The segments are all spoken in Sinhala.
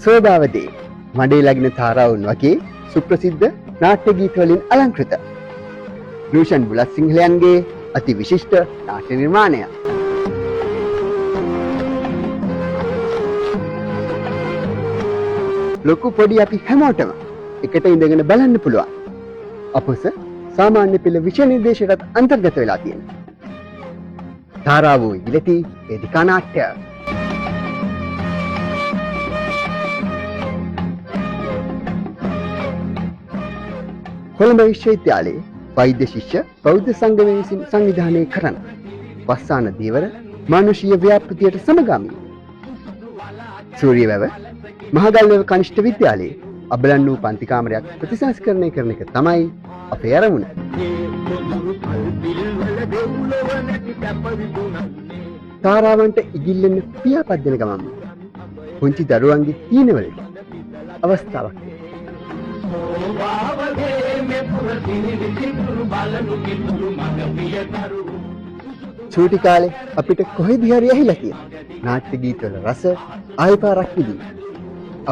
සෝදාවදී මඩේ ලගින තාරාවුන් වගේ සුප්‍රසිද්ධ නාට්‍ය ගීත වලින් අලංකృత රූෂන් බුලත් සිංහලයන්ගේ අති විශිෂ්ට නාට්‍ය නිර්මාණයක්. ලොකු පොඩි අපි හැමෝටම එකට ඉඳගෙන බලන්න පුළුවන්. අපොස සාමාන්‍ය පෙළ විෂය නිර්දේශයටත් අන්තර්ගත වෙලා තියෙනවා. තාරාවෝ ඉලති වේදිකා නාට්‍ය. කොළඹ විශ්වවිද්‍යාලයේ වෛද්‍ය ශිෂ්‍ය බෞද්ධ සංගමය විසින් සංවිධානය කරන වස්සාන දීවර මානුෂීය ව්‍යාපෘතියට සමගාමී සූරියවැව මහගල්ලෙව කනිෂ්ඨ විද්‍යාලයේ අබලන් වූ පන්ති කාමරයක් ප්‍රතිසංස්කරණය කරන එක තමයි අපේ අරමුණ. තාරාවන්ට ඉගිල්ලෙන්න පියාපත් දෙන ගමන් පුංචි දරුවන්ගේ හීනවලට අවස්ථාවක්. චූටි කාලේ අපිට කොහෙද හරි ඇහිලා තියෙන නාට්‍ය ගීතවල රස ආයෙ පාරක් විඳින්න.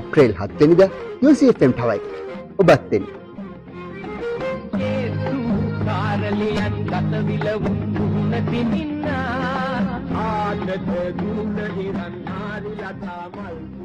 අප්‍රේල් 7 වෙනිදා UCFM ටවයි. ඔබත් එන්න. කාරලියන් ගත විලවුන් මුහුණ පිනින්න ආනත දුන්න හිරන් ආරිලතා මල්